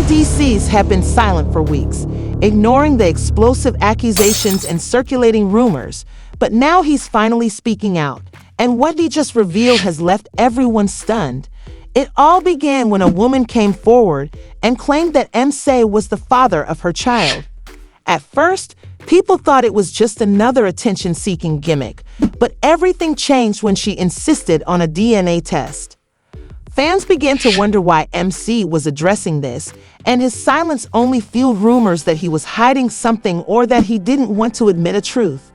Mendeecees have been silent for weeks, ignoring the explosive accusations and circulating rumors, but now he's finally speaking out, and what he just revealed has left everyone stunned. It all began when a woman came forward and claimed that Mendeecees was the father of her child. At first, people thought it was just another attention-seeking gimmick, but everything changed when she insisted on a DNA test. Fans began to wonder why Mendeecees was addressing this, and his silence only fueled rumors that he was hiding something or that he didn't want to admit a truth.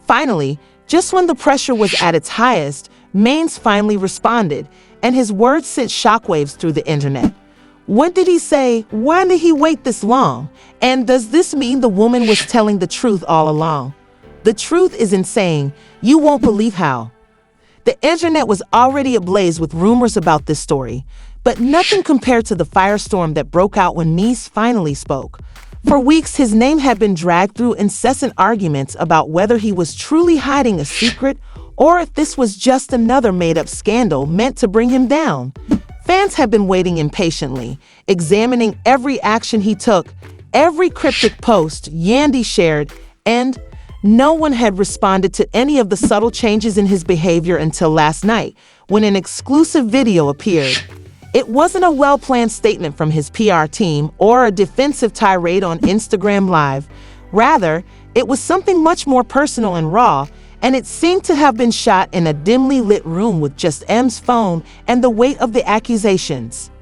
Finally, just when the pressure was at its highest, Mendeecees finally responded, and his words sent shockwaves through the internet. What did he say? Why did he wait this long? And does this mean the woman was telling the truth all along? The truth is in saying, you won't believe how. The internet was already ablaze with rumors about this story, but nothing compared to the firestorm that broke out when Mendeecees finally spoke. For weeks, his name had been dragged through incessant arguments about whether he was truly hiding a secret or if this was just another made-up scandal meant to bring him down. Fans have been waiting impatiently, examining every action he took, every cryptic post Yandy shared, and no one had responded to any of the subtle changes in his behavior until last night, when an exclusive video appeared. It wasn't a well-planned statement from his PR team or a defensive tirade on Instagram Live. Rather, it was something much more personal and raw, and it seemed to have been shot in a dimly lit room with just M's phone and the weight of the accusations.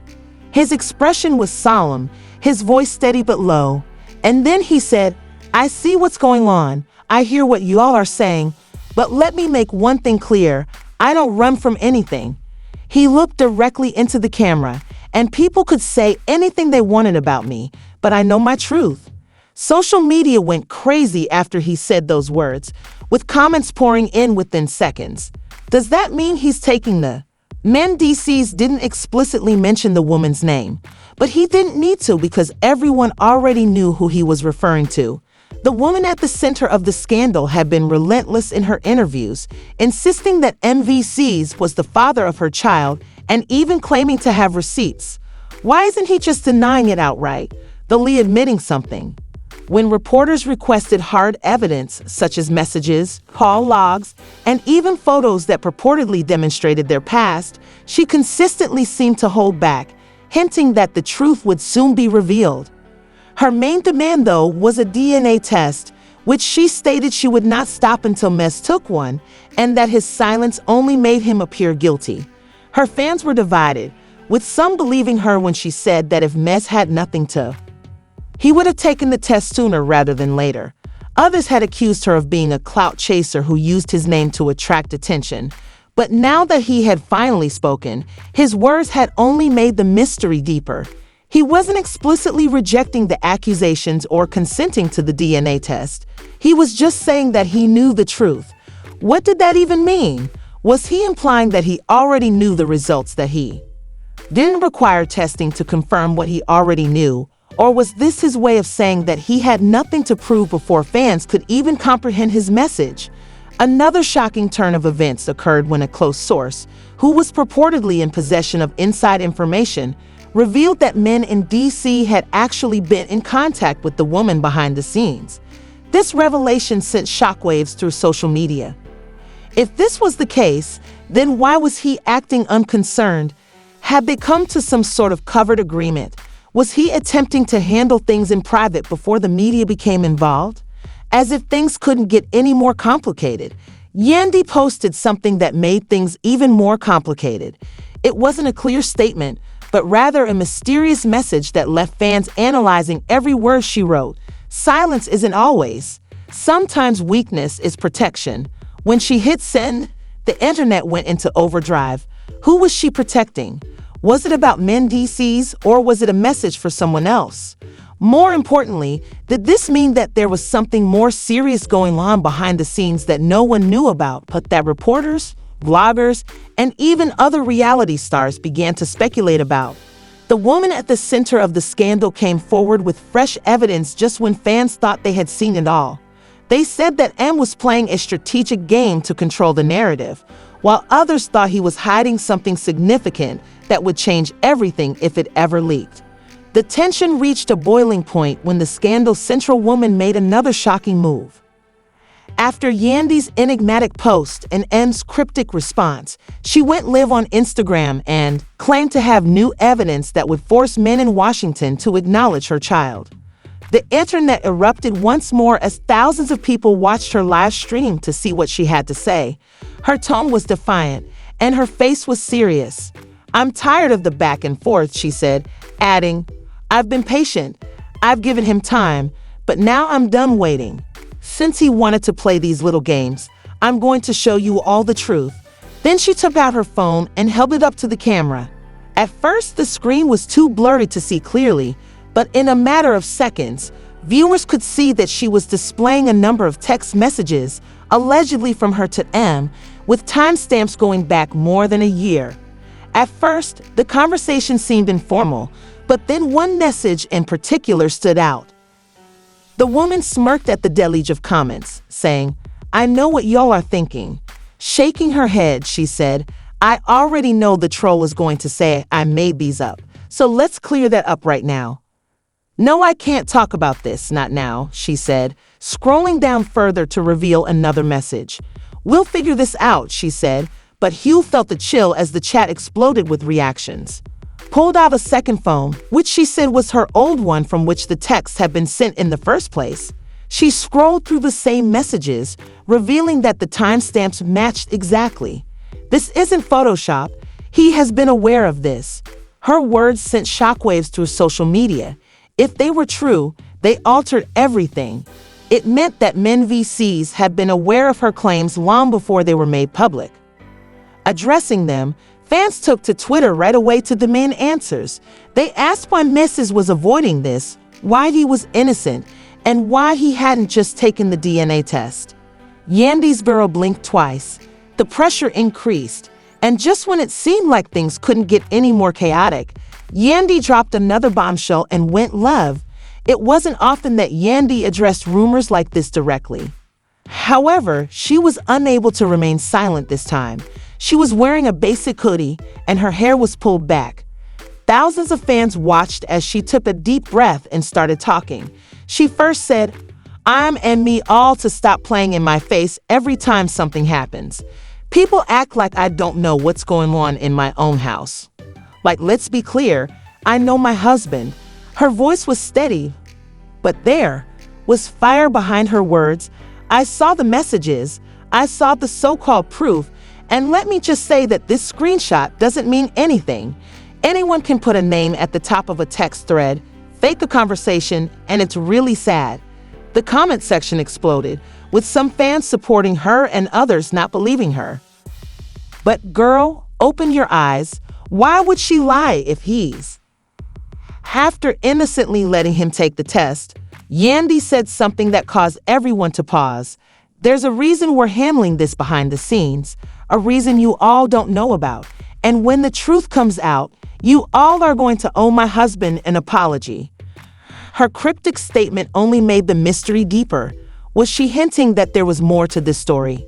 His expression was solemn, his voice steady but low, and then he said, "I see what's going on. I hear what you all are saying, but let me make one thing clear. I don't run from anything." He looked directly into the camera, and people could say anything they wanted about me, but I know my truth. Social media went crazy after he said those words, with comments pouring in within seconds. Does that mean he's taking the... Mendeecees didn't explicitly mention the woman's name, but he didn't need to because everyone already knew who he was referring to. The woman at the center of the scandal had been relentless in her interviews, insisting that Mendeecees was the father of her child and even claiming to have receipts. Why isn't he just denying it outright, though admitting something? When reporters requested hard evidence, such as messages, call logs, and even photos that purportedly demonstrated their past, she consistently seemed to hold back, hinting that the truth would soon be revealed. Her main demand, though, was a DNA test, which she stated she would not stop until Mendeecees took one, and that his silence only made him appear guilty. Her fans were divided, with some believing her when she said that if Mendeecees had nothing to, he would have taken the test sooner rather than later. Others had accused her of being a clout chaser who used his name to attract attention. But now that he had finally spoken, his words had only made the mystery deeper. He wasn't explicitly rejecting the accusations or consenting to the DNA test. He was just saying that he knew the truth. What did that even mean? Was he implying that he already knew the results, that he didn't require testing to confirm what he already knew? Or was this his way of saying that he had nothing to prove before fans could even comprehend his message? Another shocking turn of events occurred when a close source, who was purportedly in possession of inside information, revealed that Mendeecees had actually been in contact with the woman behind the scenes. This revelation sent shockwaves through social media. If this was the case, then why was he acting unconcerned? Had they come to some sort of covered agreement? Was he attempting to handle things in private before the media became involved? As if things couldn't get any more complicated, Yandy posted something that made things even more complicated. It wasn't a clear statement, but rather a mysterious message that left fans analyzing every word she wrote. Silence isn't always. Sometimes weakness is protection. When she hit send, the internet went into overdrive. Who was she protecting? Was it about Mendeecees, or was it a message for someone else? More importantly, did this mean that there was something more serious going on behind the scenes that no one knew about, but that reporters, bloggers, and even other reality stars began to speculate about? The woman at the center of the scandal came forward with fresh evidence just when fans thought they had seen it all. They said that M was playing a strategic game to control the narrative, while others thought he was hiding something significant that would change everything if it ever leaked. The tension reached a boiling point when the scandal's central woman made another shocking move. After Yandy's enigmatic post and M's cryptic response, she went live on Instagram and claimed to have new evidence that would force men in Washington to acknowledge her child. The internet erupted once more as thousands of people watched her live stream to see what she had to say. Her tone was defiant, and her face was serious. "I'm tired of the back and forth," she said, adding, "I've been patient. I've given him time, but now I'm done waiting. Since he wanted to play these little games, I'm going to show you all the truth." Then she took out her phone and held it up to the camera. At first, the screen was too blurry to see clearly, but in a matter of seconds, viewers could see that she was displaying a number of text messages, allegedly from her to M, with timestamps going back more than a year. At first, the conversation seemed informal, but then one message in particular stood out. The woman smirked at the deluge of comments, saying, "I know what y'all are thinking." Shaking her head, she said, "I already know the troll is going to say I made these up, so let's clear that up right now." "No, I can't talk about this, not now," she said, scrolling down further to reveal another message. "We'll figure this out," she said, but Hugh felt the chill as the chat exploded with reactions. Pulled out a second phone, which she said was her old one from which the texts had been sent in the first place. She scrolled through the same messages, revealing that the timestamps matched exactly. "This isn't Photoshop. He has been aware of this." Her words sent shockwaves through social media. If they were true, they altered everything. It meant that Mendeecees had been aware of her claims long before they were made public. Addressing them, fans took to Twitter right away to demand answers. They asked why Mrs. was avoiding this, why he was innocent, and why he hadn't just taken the DNA test. Yandy's burrow blinked twice. The pressure increased, and just when it seemed like things couldn't get any more chaotic, Yandy dropped another bombshell and went live. It wasn't often that Yandy addressed rumors like this directly. However, she was unable to remain silent this time. She was wearing a basic hoodie, and her hair was pulled back. Thousands of fans watched as she took a deep breath and started talking. She first said, "I'm and me all to stop playing in my face every time something happens. People act like I don't know what's going on in my own house. Like, let's be clear, I know my husband." Her voice was steady, but there was fire behind her words. "I saw the messages. I saw the so-called proof. And let me just say that this screenshot doesn't mean anything. Anyone can put a name at the top of a text thread, fake a conversation, and it's really sad." The comment section exploded, with some fans supporting her and others not believing her. "But girl, open your eyes. Why would she lie if he's?" After innocently letting him take the test, Yandy said something that caused everyone to pause. "There's a reason we're handling this behind the scenes, a reason you all don't know about. And when the truth comes out, you all are going to owe my husband an apology." Her cryptic statement only made the mystery deeper. Was she hinting that there was more to this story?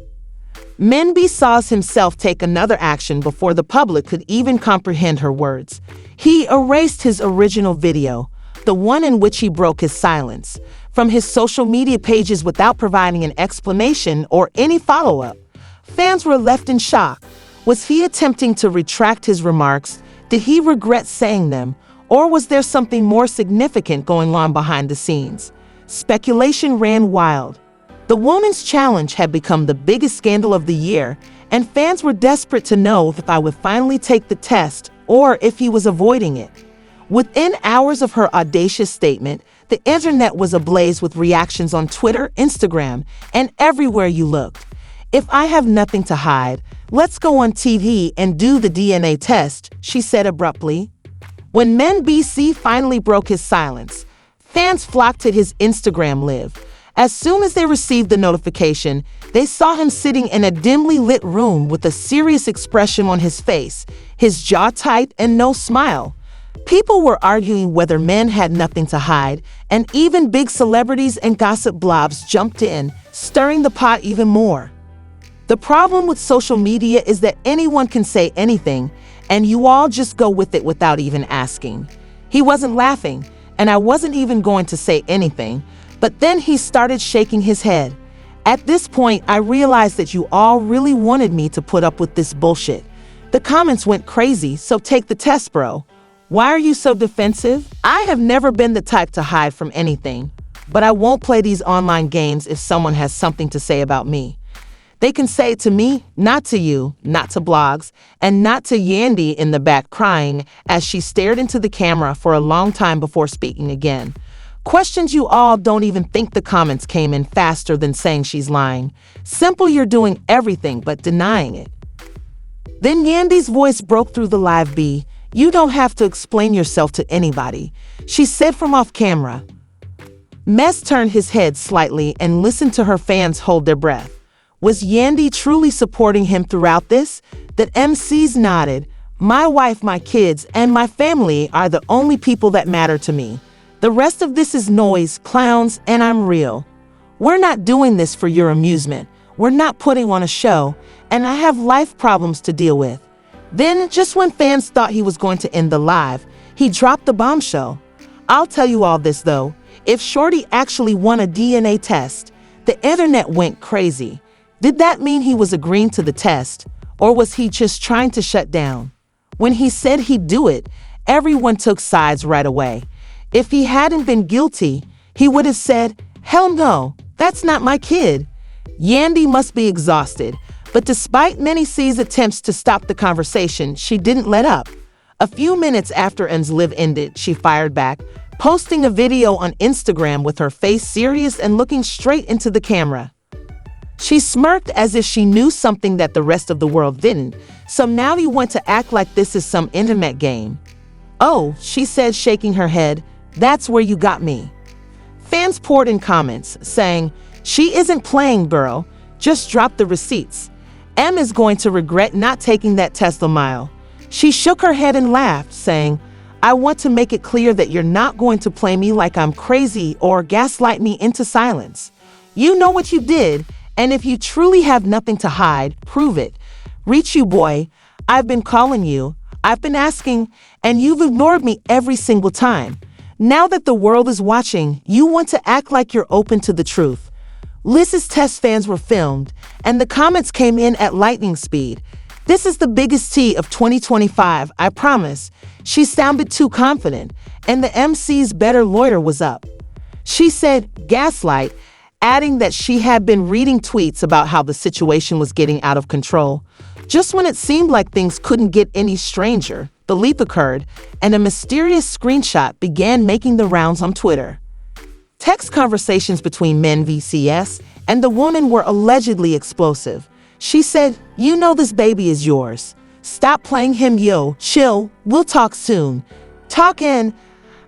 Mendeecees saw himself take another action before the public could even comprehend her words. He erased his original video, the one in which he broke his silence, from his social media pages without providing an explanation or any follow-up. Fans were left in shock. Was he attempting to retract his remarks? Did he regret saying them? Or was there something more significant going on behind the scenes? Speculation ran wild. The woman's challenge had become the biggest scandal of the year, and fans were desperate to know if I would finally take the test or if he was avoiding it. Within hours of her audacious statement, the internet was ablaze with reactions on Twitter, Instagram, and everywhere you looked. "If I have nothing to hide, let's go on TV and do the DNA test," she said abruptly. When Mendeecees finally broke his silence, fans flocked to his Instagram live. As soon as they received the notification, they saw him sitting in a dimly lit room with a serious expression on his face, his jaw tight and no smile. People were arguing whether men had nothing to hide, and even big celebrities and gossip blobs jumped in, stirring the pot even more. The problem with social media is that anyone can say anything, and you all just go with it without even asking. He wasn't laughing, and I wasn't even going to say anything, but then he started shaking his head. At this point, I realized that you all really wanted me to put up with this bullshit. The comments went crazy, so take the test, bro. Why are you so defensive? I have never been the type to hide from anything, but I won't play these online games if someone has something to say about me. They can say it to me, not to you, not to blogs, and not to Yandy in the back crying as she stared into the camera for a long time before speaking again. Questions you all don't even think the comments came in faster than saying she's lying. Simple, you're doing everything but denying it. Then Yandy's voice broke through the live B. You don't have to explain yourself to anybody, she said from off camera. Mess turned his head slightly and listened to her fans hold their breath. Was Yandy truly supporting him throughout this? The MCs nodded. My wife, my kids, and my family are the only people that matter to me. The rest of this is noise, clowns, and I'm real. We're not doing this for your amusement. We're not putting on a show, and I have life problems to deal with. Then, just when fans thought he was going to end the live, he dropped the bombshell. I'll tell you all this though, if Shorty actually won a DNA test, the internet went crazy. Did that mean he was agreeing to the test, or was he just trying to shut down? When he said he'd do it, everyone took sides right away. If he hadn't been guilty, he would have said, hell no, that's not my kid. Yandy must be exhausted, but despite Mendeecees' attempts to stop the conversation, she didn't let up. A few minutes after N's live ended, she fired back, posting a video on Instagram with her face serious and looking straight into the camera. She smirked as if she knew something that the rest of the world didn't, so now you want to act like this is some internet game. Oh, she said, shaking her head, that's where you got me. Fans poured in comments, saying, she isn't playing, bro, just drop the receipts. M is going to regret not taking that Tesla mile. She shook her head and laughed, saying, I want to make it clear that you're not going to play me like I'm crazy or gaslight me into silence. You know what you did, and if you truly have nothing to hide, prove it. Reach you, boy. I've been calling you. I've been asking, and you've ignored me every single time. Now that the world is watching, you want to act like you're open to the truth. Liz's test fans were filmed, and the comments came in at lightning speed. This is the biggest tea of 2025, I promise. She sounded too confident, and the MC's better lawyer was up. She said, gaslight, adding that she had been reading tweets about how the situation was getting out of control. Just when it seemed like things couldn't get any stranger, the leap occurred, and a mysterious screenshot began making the rounds on Twitter. Text conversations between Mendeecees and the woman were allegedly explosive. She said, you know this baby is yours. Stop playing him, yo. Chill. We'll talk soon. Talk in.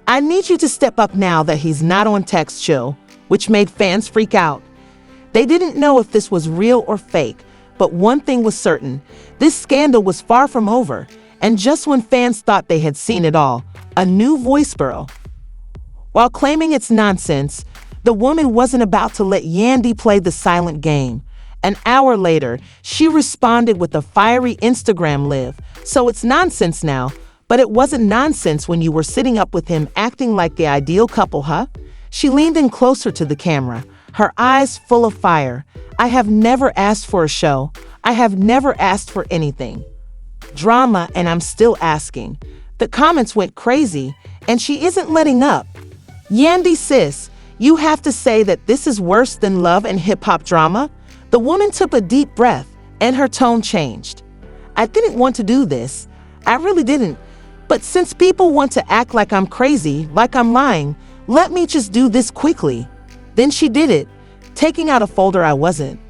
I need you to step up now that he's not on text, chill, which made fans freak out. They didn't know if this was real or fake, but one thing was certain. This scandal was far from over, and just when fans thought they had seen it all, a new voice broke. While claiming it's nonsense, the woman wasn't about to let Yandy play the silent game. An hour later, she responded with a fiery Instagram live. So it's nonsense now, but it wasn't nonsense when you were sitting up with him acting like the ideal couple, huh? She leaned in closer to the camera, her eyes full of fire. I have never asked for a show. I have never asked for anything. Drama, and I'm still asking. The comments went crazy, and she isn't letting up. Yandy sis, you have to say that this is worse than love and hip-hop drama? The woman took a deep breath, and her tone changed. I didn't want to do this. I really didn't. But since people want to act like I'm crazy, like I'm lying, let me just do this quickly. Then she did it, taking out a folder I wasn't.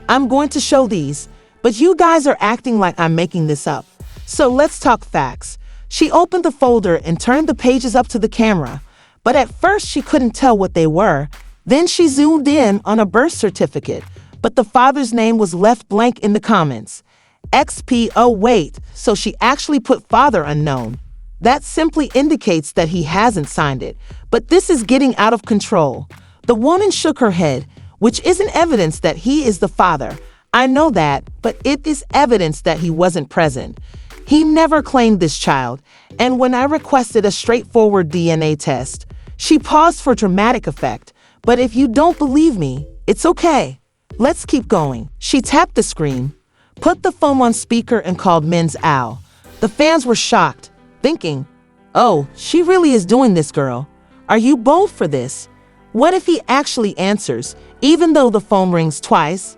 I'm going to show these, but you guys are acting like I'm making this up. So let's talk facts. She opened the folder and turned the pages up to the camera. But at first she couldn't tell what they were. Then she zoomed in on a birth certificate, but the father's name was left blank in the comments. XP, wait, so she actually put father unknown. That simply indicates that he hasn't signed it, but this is getting out of control. The woman shook her head, which isn't evidence that he is the father. I know that, but it is evidence that he wasn't present. He never claimed this child, and when I requested a straightforward DNA test, she paused for dramatic effect. But if you don't believe me, it's okay. Let's keep going. She tapped the screen, put the phone on speaker, and called Men's Owl. The fans were shocked, thinking, oh, she really is doing this, girl. Are you bold for this? What if he actually answers, even though the phone rings twice,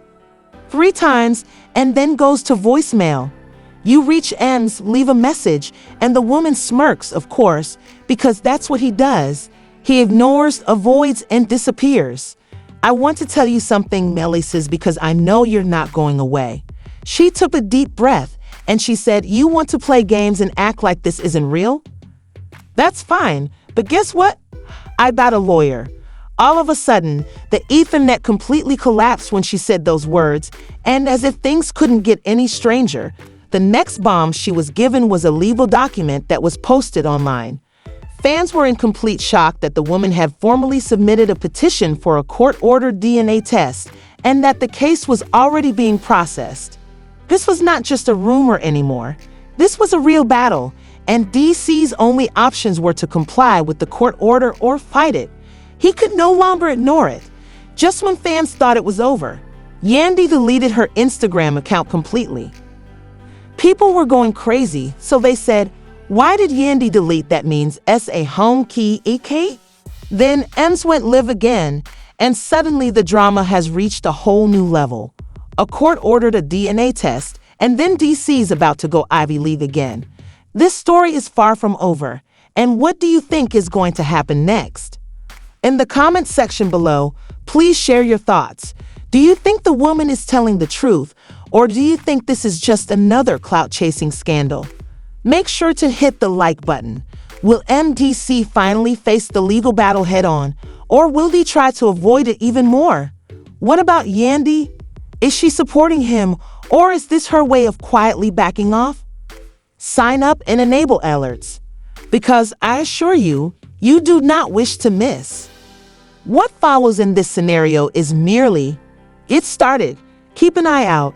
3 times, and then goes to voicemail? You reach ends, leave a message, and the woman smirks, of course, because that's what he does. He ignores, avoids, and disappears. I want to tell you something, Mendeecees, because I know you're not going away. She took a deep breath, and she said, you want to play games and act like this isn't real? That's fine, but guess what? I got a lawyer. All of a sudden, the Ethernet completely collapsed when she said those words, and as if things couldn't get any stranger, the next bomb she was given was a legal document that was posted online. Fans were in complete shock that the woman had formally submitted a petition for a court-ordered DNA test and that the case was already being processed. This was not just a rumor anymore. This was a real battle, and DC's only options were to comply with the court order or fight it. He could no longer ignore it. Just when fans thought it was over, Yandy deleted her Instagram account completely. People were going crazy, so they said, why did Yandy delete? That means S.A. home key EK? Then Ems went live again, and suddenly the drama has reached a whole new level. A court ordered a DNA test, and then DC's about to go Ivy League again. This story is far from over, and what do you think is going to happen next? In the comments section below, please share your thoughts. Do you think the woman is telling the truth, or do you think this is just another clout-chasing scandal? Make sure to hit the like button. Will Mendeecees finally face the legal battle head-on, or will he try to avoid it even more? What about Yandy? Is she supporting him, or is this her way of quietly backing off? Sign up and enable alerts, because I assure you, you do not wish to miss. What follows in this scenario is merely, it started. Keep an eye out.